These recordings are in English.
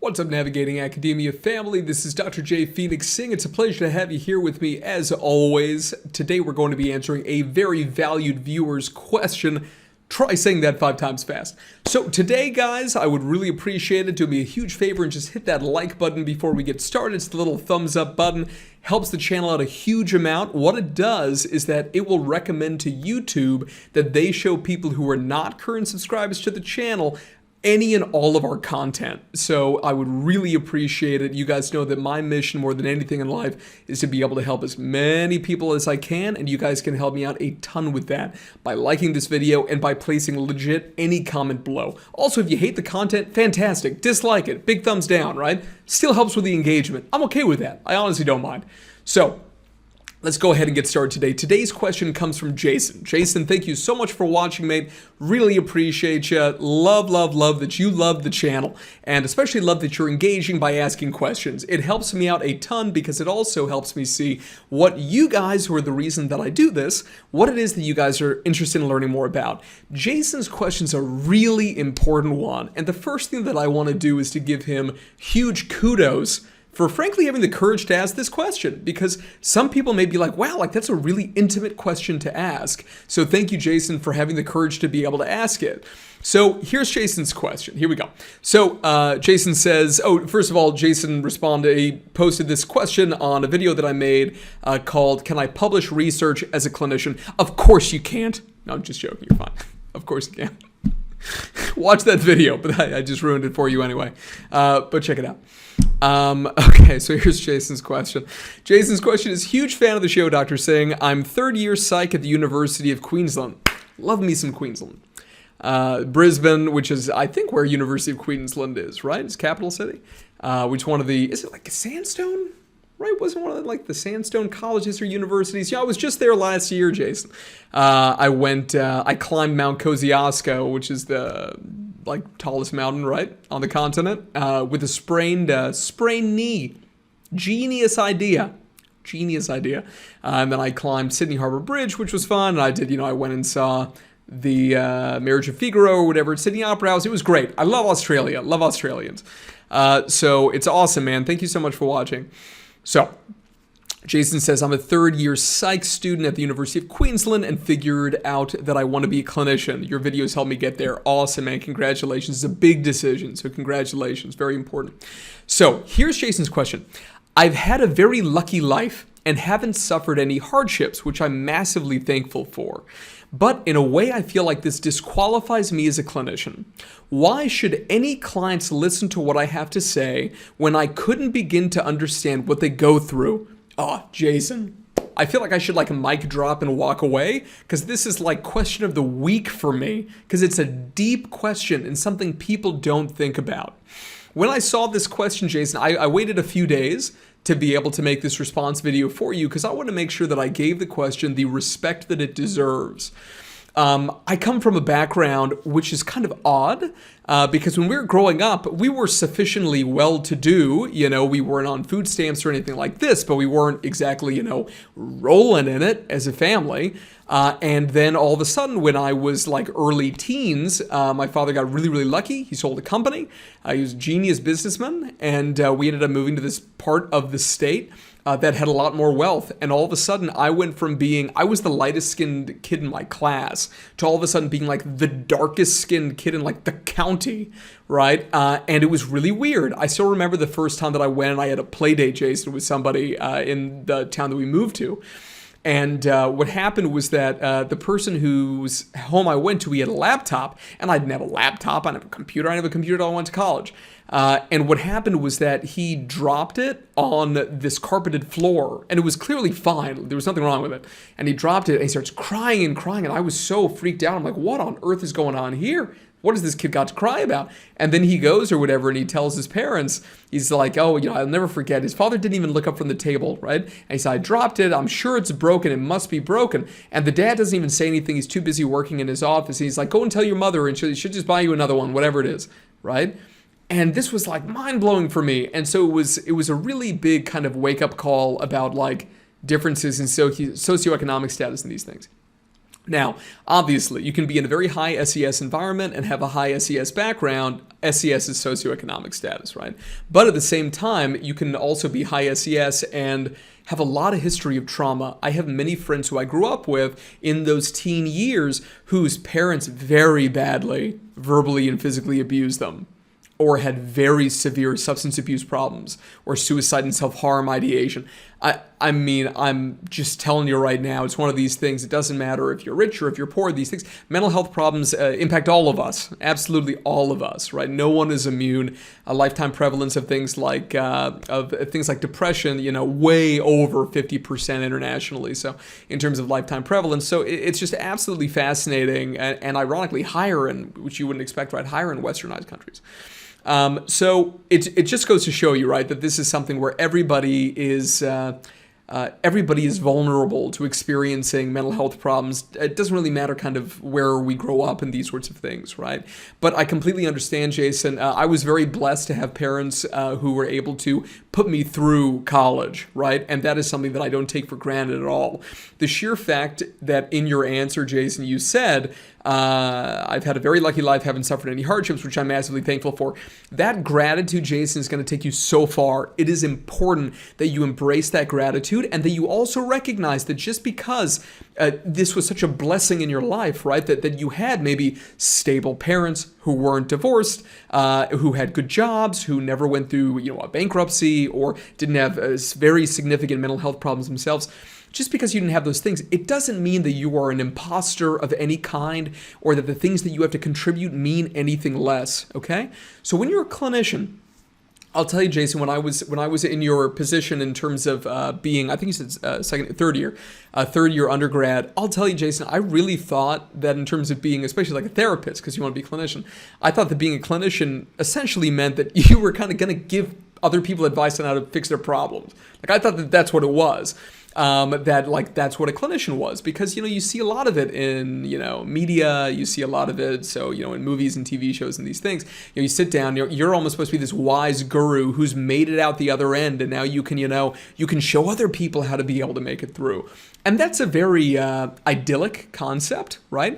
What's up, Navigating Academia family? This is Dr. J. Phoenix Singh. It's a pleasure to have you here with me as always. Today we're going to be answering a very valued viewer's question. Try saying that 5 times fast. So today, guys, I would really appreciate it. Do me a huge favor and just hit that like button before we get started. It's the little thumbs up button. Helps the channel out a huge amount. What it does is that it will recommend to YouTube that they show people who are not current subscribers to the channel any and all of our content. So I would really appreciate it. You guys know that my mission more than anything in life is to be able to help as many people as I can, and you guys can help me out a ton with that by liking this video and by placing legit any comment below. Also, if you hate the content, fantastic. Dislike it. Big thumbs down, right? Still helps with the engagement. I'm okay with that. I honestly don't mind. So let's go ahead and get started today. Today's question comes from Jason. Jason, thank you so much for watching, mate. Really appreciate you. Love that you love the channel, and especially love that you're engaging by asking questions. It helps me out a ton because it also helps me see what you guys, who are the reason that I do this, what it is that you guys are interested in learning more about. Jason's question is a really important one, and the first thing that I want to do is to give him huge kudos for frankly having the courage to ask this question, because some people may be like, wow, like that's a really intimate question to ask. So thank you, Jason, for having the courage to be able to ask it. So here's Jason's question. Here we go. So Jason says, first of all, Jason he posted this question on a video that I made called, "Can I publish research as a clinician?" Of course you can't. No, I'm just joking. You're fine. Of course you can. Watch that video, but I just ruined it for you anyway. But check it out. Okay, so here's Jason's question. Jason's question is, huge fan of the show, Dr. Singh. I'm third year psych at the University of Queensland. Love me some Queensland. Brisbane, which is, I think, where University of Queensland is, right? It's capital city. Which one of the, is it like a sandstone? Right? Wasn't one of the, like the sandstone colleges or universities? Yeah, I was just there last year, Jason. I climbed Mount Kosciuszko, which is the tallest mountain, right, on the continent, with a sprained knee. Genius idea. And then I climbed Sydney Harbour Bridge, which was fun. And I did, I went and saw the Marriage of Figaro or whatever at Sydney Opera House. It was great. I love Australia. Love Australians. So it's awesome, man. Thank you so much for watching. So Jason says, I'm a third year psych student at the University of Queensland and figured out that I want to be a clinician. Your videos helped me get there. Awesome, man. Congratulations. It's a big decision. So congratulations. Very important. So here's Jason's question. I've had a very lucky life and haven't suffered any hardships, which I'm massively thankful for. But in a way, I feel like this disqualifies me as a clinician. Why should any clients listen to what I have to say when I couldn't begin to understand what they go through? Jason, I feel like I should mic drop and walk away, because this is like question of the week for me, because it's a deep question and something people don't think about. When I saw this question, Jason, I waited a few days to be able to make this response video for you, because I want to make sure that I gave the question the respect that it deserves. I come from a background which is kind of odd, because when we were growing up, we were sufficiently well-to-do. We weren't on food stamps or anything like this, but we weren't exactly, rolling in it as a family. And then all of a sudden, when I was early teens, my father got really, really lucky. He sold a company. He was a genius businessman, and we ended up moving to this part of the state that had a lot more wealth. And all of a sudden, I went from I was the lightest skinned kid in my class, to all of a sudden being the darkest skinned kid in the county, right? And it was really weird. I still remember the first time that I went and I had a play date, Jason, with somebody in the town that we moved to. And what happened was that the person whose home I went to, he had a laptop, and I didn't have a laptop. I didn't have a computer. I didn't have a computer until I went to college. And what happened was that he dropped it on this carpeted floor, and it was clearly fine. There was nothing wrong with it. And he dropped it, and he starts crying, and I was so freaked out. I'm like, what on earth is going on here? What has this kid got to cry about? And then he goes or whatever, and he tells his parents, he's like, I'll never forget. His father didn't even look up from the table, right? And he said, I dropped it. I'm sure it's broken. It must be broken. And the dad doesn't even say anything. He's too busy working in his office. He's like, go and tell your mother, and she should just buy you another one, whatever it is, right? And this was mind-blowing for me. And so it was a really big kind of wake-up call about differences in socioeconomic status and these things. Now, obviously, you can be in a very high SES environment and have a high SES background. SES is socioeconomic status, right? But at the same time, you can also be high SES and have a lot of history of trauma. I have many friends who I grew up with in those teen years whose parents very badly verbally and physically abused them, or had very severe substance abuse problems, or suicide and self-harm ideation. I mean, I'm just telling you right now, it's one of these things. It doesn't matter if you're rich or if you're poor. These things, mental health problems impact all of us, absolutely all of us, right? No one is immune. A lifetime prevalence of things like depression, way over 50% internationally. So in terms of lifetime prevalence, so it's just absolutely fascinating, and ironically higher which you wouldn't expect, right? Higher in westernized countries. So it just goes to show you, right, that this is something where everybody is vulnerable to experiencing mental health problems. It doesn't really matter kind of where we grow up and these sorts of things, right? But I completely understand, Jason. I was very blessed to have parents who were able to put me through college, right? And that is something that I don't take for granted at all. The sheer fact that in your answer, Jason, you said, I've had a very lucky life, haven't suffered any hardships, which I'm massively thankful for. That gratitude, Jason, is going to take you so far. It is important that you embrace that gratitude and that you also recognize that just because this was such a blessing in your life, right, that you had maybe stable parents who weren't divorced, who had good jobs, who never went through a bankruptcy or didn't have very significant mental health problems themselves. Just because you didn't have those things, it doesn't mean that you are an imposter of any kind or that the things that you have to contribute mean anything less, okay? So when you're a clinician, I'll tell you, Jason, when I was in your position in terms of being, I think you said third year undergrad, I'll tell you, Jason, I really thought that in terms of being, especially like a therapist, because you want to be a clinician, I thought that being a clinician essentially meant that you were kind of going to give other people advice on how to fix their problems. Like I thought that that's what it was. That's what a clinician was, because you see a lot of it in media, you see a lot of it in movies and TV shows and these things. You sit down, you're almost supposed to be this wise guru who's made it out the other end, and now you can show other people how to be able to make it through. And that's a very idyllic concept, right?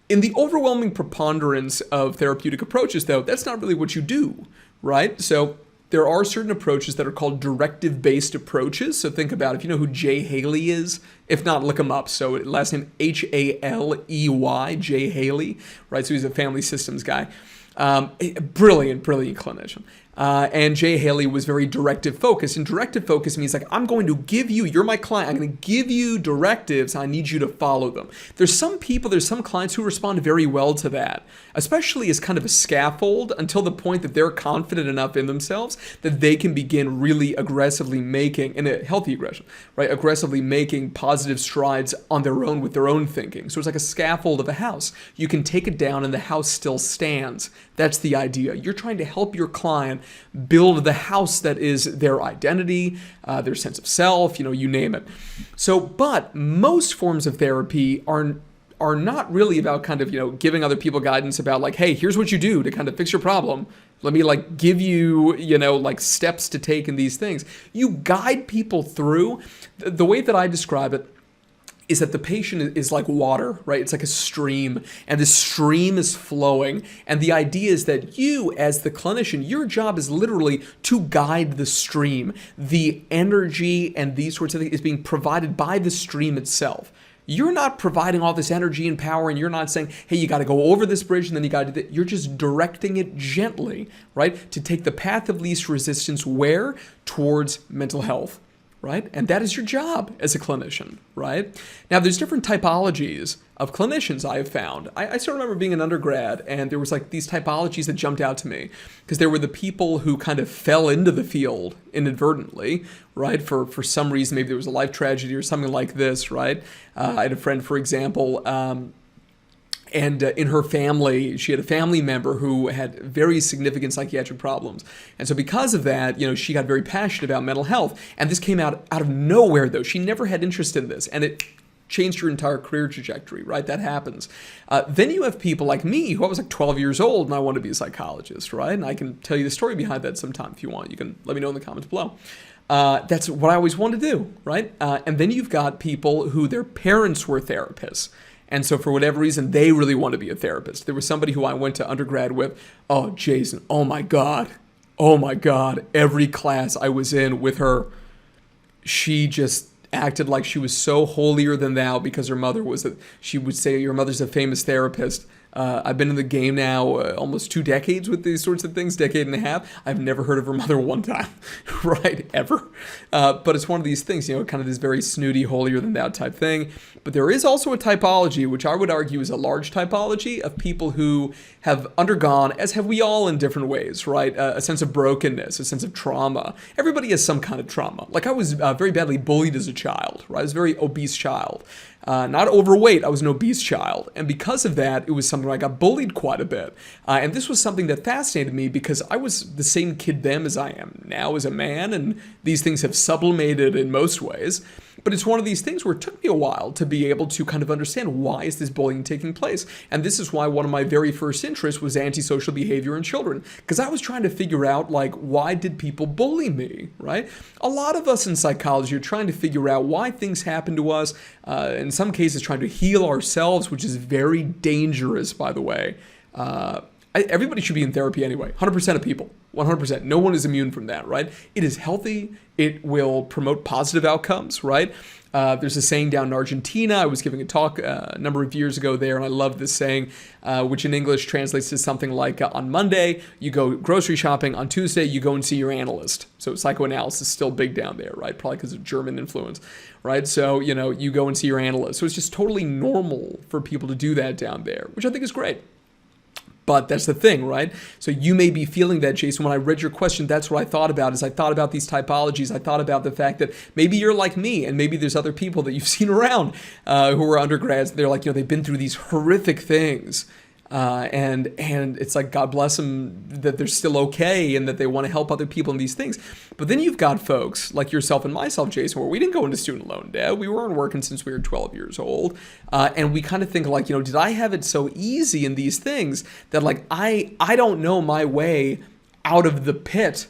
In the overwhelming preponderance of therapeutic approaches, though, that's not really what you do, right? So there are certain approaches that are called directive-based approaches. So think about, if you know who Jay Haley is, if not, look him up. So last name Haley, Jay Haley, right? So he's a family systems guy. Brilliant clinician. And Jay Haley was very directive focused. And directive focus means like, I'm going to give you, you're my client, I'm going to give you directives, I need you to follow them. There's some clients who respond very well to that, especially as kind of a scaffold until the point that they're confident enough in themselves that they can begin really aggressively making, in a healthy aggression, right? Aggressively making positive strides on their own with their own thinking. So it's like a scaffold of a house. You can take it down and the house still stands. That's the idea. You're trying to help your client build the house that is their identity, their sense of self, you name it. So, but most forms of therapy are not really about kind of, giving other people guidance about like, hey, here's what you do to kind of fix your problem. Let me like give you, steps to take in these things. You guide people through. The way that I describe it is that the patient is like water, right? It's like a stream, and the stream is flowing. And the idea is that you, as the clinician, your job is literally to guide the stream. The energy and these sorts of things is being provided by the stream itself. You're not providing all this energy and power, and you're not saying, hey, you got to go over this bridge and then you got to do that. You're just directing it gently, right? To take the path of least resistance where? Towards mental health. Right? And that is your job as a clinician, right? Now, there's different typologies of clinicians I have found. I still remember being an undergrad, and there was like these typologies that jumped out to me, because there were the people who kind of fell into the field inadvertently, right? For some reason, maybe there was a life tragedy or something like this, right? I had a friend, for example, and in her family, she had a family member who had very significant psychiatric problems. And so because of that, she got very passionate about mental health. And this came out of nowhere, though. She never had interest in this. And changed your entire career trajectory, right? That happens. Then you have people like me, who I was like 12 years old and I wanted to be a psychologist, right? And I can tell you the story behind that sometime if you want. You can let me know in the comments below. That's what I always wanted to do, right? And then you've got people who their parents were therapists. And so for whatever reason, they really want to be a therapist. There was somebody who I went to undergrad with. Oh, Jason, oh my God. Every class I was in with her, she just acted like she was so holier than thou because her mother was she would say, your mother's a famous therapist. I've been in the game now almost 2 decades with these sorts of things, decade and a half. I've never heard of her mother one time, right, ever. But it's one of these things, kind of this very snooty, holier than thou type thing. But there is also a typology, which I would argue is a large typology of people who have undergone, as have we all in different ways, right, a sense of brokenness, a sense of trauma. Everybody has some kind of trauma. Like I was very badly bullied as a child, right? I was a very obese child. Not overweight, I was an obese child. And because of that, it was something where I got bullied quite a bit. And this was something that fascinated me because I was the same kid then as I am now as a man, and these things have sublimated in most ways. But it's one of these things where it took me a while to be able to kind of understand, why is this bullying taking place? And this is why one of my very first interests was antisocial behavior in children, because I was trying to figure out, like, why did people bully me, right? A lot of us in psychology are trying to figure out why things happen to us, in some cases trying to heal ourselves, which is very dangerous, by the way. Everybody should be in therapy anyway. 100% of people. 100%. No one is immune from that, right? It is healthy. It will promote positive outcomes, right? There's a saying down in Argentina. I was giving a talk a number of years ago there, and I love this saying, which in English translates to something like, on Monday, you go grocery shopping. On Tuesday, you go and see your analyst. So psychoanalysis is still big down there, right? Probably because of German influence, right? So, you go and see your analyst. So it's just totally normal for people to do that down there, which I think is great. But that's the thing, right? So you may be feeling that, Jason. When I read your question, that's what I thought about, is I thought about these typologies. I thought about the fact that maybe you're like me, and maybe there's other people that you've seen around who are undergrads. They're like, they've been through these horrific things. And it's like, God bless them that they're still okay and that they want to help other people in these things. But then you've got folks like yourself and myself, Jason, where we didn't go into student loan debt. We weren't working since we were 12 years old. And we kind of think like, did I have it so easy in these things that like, I don't know my way out of the pit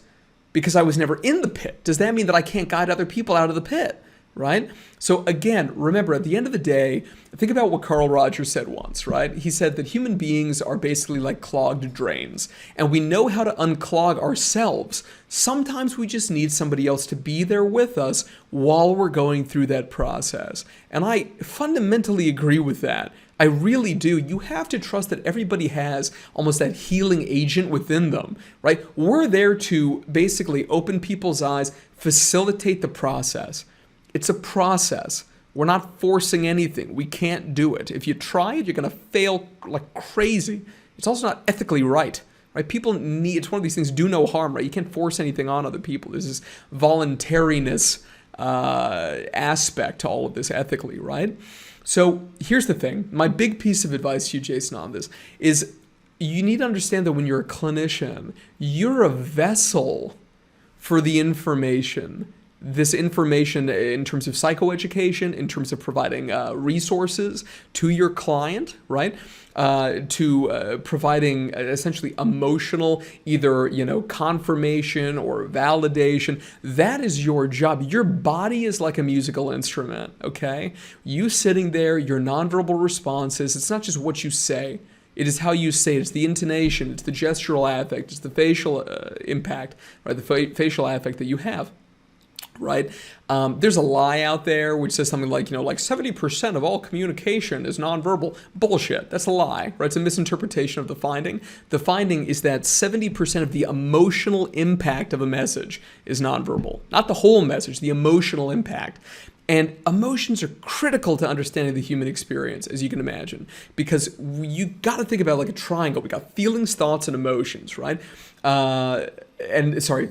because I was never in the pit. Does that mean that I can't guide other people out of the pit? Right? So again, remember, at the end of the day, think about what Carl Rogers said once, right? He said that human beings are basically like clogged drains, and we know how to unclog ourselves. Sometimes we just need somebody else to be there with us while we're going through that process. And I fundamentally agree with that. I really do. You have to trust that everybody has almost that healing agent within them, right? We're there to basically open people's eyes, facilitate the process. It's a process. We're not forcing anything. We can't do it. If you try it, you're going to fail like crazy. It's also not ethically right? People need, it's one of these things, do no harm, right? You can't force anything on other people. There's this voluntariness aspect to all of this ethically, right? So here's the thing. My big piece of advice to you, Jason, on this is you need to understand that when you're a clinician, you're a vessel for the information. This information in terms of psychoeducation, in terms of providing resources to your client, right? To providing essentially emotional, either, confirmation or validation. That is your job. Your body is like a musical instrument, okay? You sitting there, your nonverbal responses, it's not just what you say. It is how you say it. It's the intonation. It's the gestural affect. It's the facial impact, right? The facial affect that you have. Right? There's a lie out there which says something like, like 70% of all communication is nonverbal. Bullshit. That's a lie, right? It's a misinterpretation of the finding. The finding is that 70% of the emotional impact of a message is nonverbal. Not the whole message, the emotional impact. And emotions are critical to understanding the human experience, as you can imagine, because you got to think about it like a triangle. We got feelings, thoughts, and emotions, right? And sorry,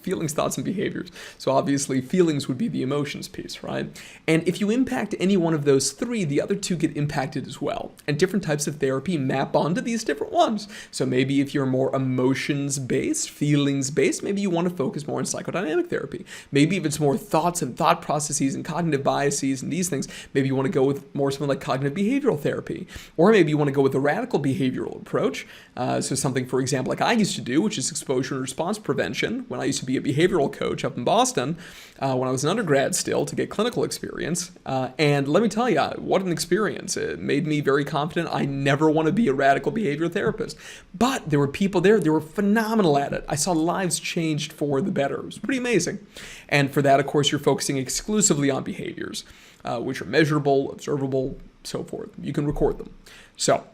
feelings, thoughts, and behaviors. So obviously feelings would be the emotions piece, right? And if you impact any one of those three, the other two get impacted as well. And different types of therapy map onto these different ones. So maybe if you're more emotions-based, feelings-based, maybe you want to focus more on psychodynamic therapy. Maybe if it's more thoughts and thought processes and cognitive biases and these things, maybe you want to go with more something like cognitive behavioral therapy. Or maybe you want to go with a radical behavioral approach. So something, for example, like I used to do, which is exposure and response prevention when I used to be a behavioral coach up in Boston when I was an undergrad still to get clinical experience. And let me tell you, what an experience. It made me very confident. I never want to be a radical behavioral therapist. But there were people there, they were phenomenal at it. I saw lives changed for the better. It was pretty amazing. And for that, of course, you're focusing exclusively on behaviors, which are measurable, observable, so forth. You can record them. So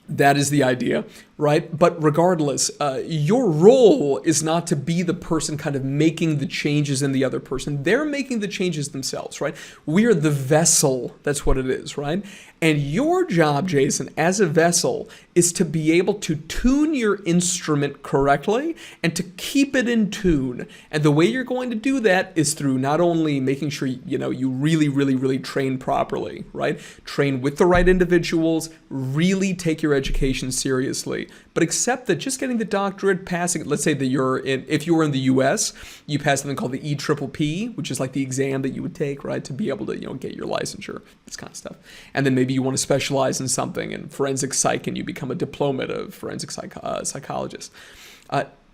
that is the idea, right? But regardless, your role is not to be the person kind of making the changes in the other person. They're making the changes themselves, right? We are the vessel. That's what it is, right? And your job, Jason, as a vessel, is to be able to tune your instrument correctly and to keep it in tune. And the way you're going to do that is through not only making sure, you really train properly, right? Train with the right individuals, really take your education seriously, but accept that just getting the doctorate, passing, let's say that if you were in the US, you pass something called the EPPP, which is like the exam that you would take, right, to be able to, get your licensure, this kind of stuff. And then maybe you want to specialize in something in forensic psych and you become a diplomative forensic psychologist.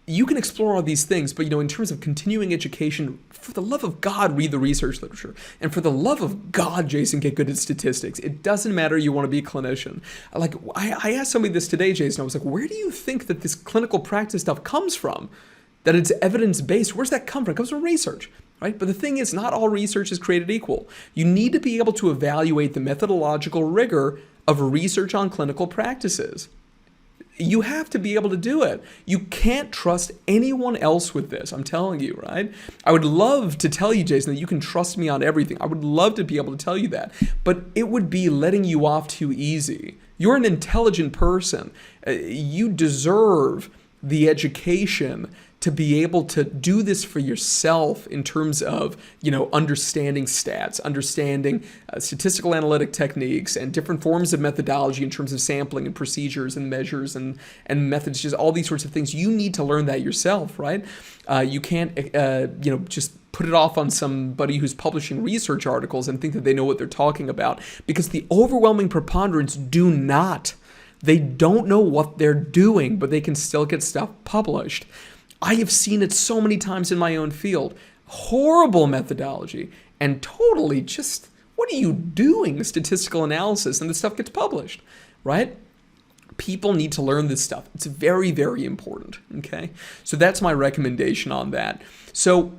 You can explore all these things, but in terms of continuing education, for the love of God, read the research literature. And for the love of God, Jason, get good at statistics. It doesn't matter you want to be a clinician. I asked somebody this today, Jason. I was like, where do you think that this clinical practice stuff comes from? That it's evidence-based. Where's that come from? It comes from research, right? But the thing is, not all research is created equal. You need to be able to evaluate the methodological rigor of research on clinical practices. You have to be able to do it. You can't trust anyone else with this. I'm telling you, right? I would love to tell you, Jason, that you can trust me on everything. I would love to be able to tell you that. But it would be letting you off too easy. You're an intelligent person. You deserve the education to be able to do this for yourself in terms of, understanding stats, understanding statistical analytic techniques and different forms of methodology in terms of sampling and procedures and measures and methods, just all these sorts of things. You need to learn that yourself, right? You can't, just put it off on somebody who's publishing research articles and think that they know what they're talking about, because the overwhelming preponderance do not. They don't know what they're doing, but they can still get stuff published. I have seen it so many times in my own field. Horrible methodology and totally just, what are you doing? Statistical analysis, and this stuff gets published, right? People need to learn this stuff. It's very, very important, okay? So that's my recommendation on that. So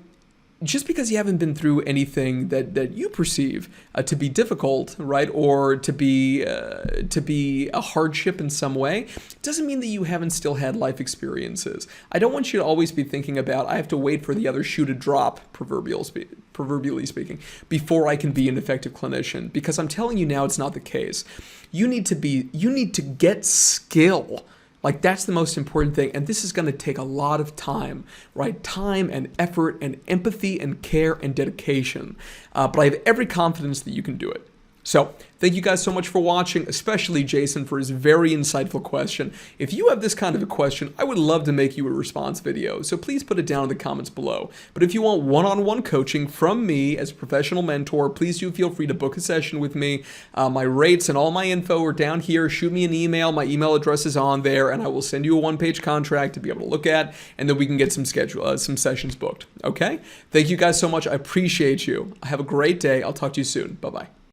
just because you haven't been through anything that you perceive to be difficult, right, or to be a hardship in some way, doesn't mean that you haven't still had life experiences. I don't want you to always be thinking about, I have to wait for the other shoe to drop, proverbially speaking, before I can be an effective clinician. Because I'm telling you now, it's not the case. You need to get skill. Like, that's the most important thing. And this is going to take a lot of time, right? Time and effort and empathy and care and dedication. But I have every confidence that you can do it. So thank you guys so much for watching, especially Jason for his very insightful question. If you have this kind of a question, I would love to make you a response video. So please put it down in the comments below. But if you want one-on-one coaching from me as a professional mentor, please do feel free to book a session with me. My rates and all my info are down here. Shoot me an email. My email address is on there, and I will send you a one-page contract to be able to look at, and then we can get some sessions booked. Okay? Thank you guys so much. I appreciate you. Have a great day. I'll talk to you soon. Bye-bye.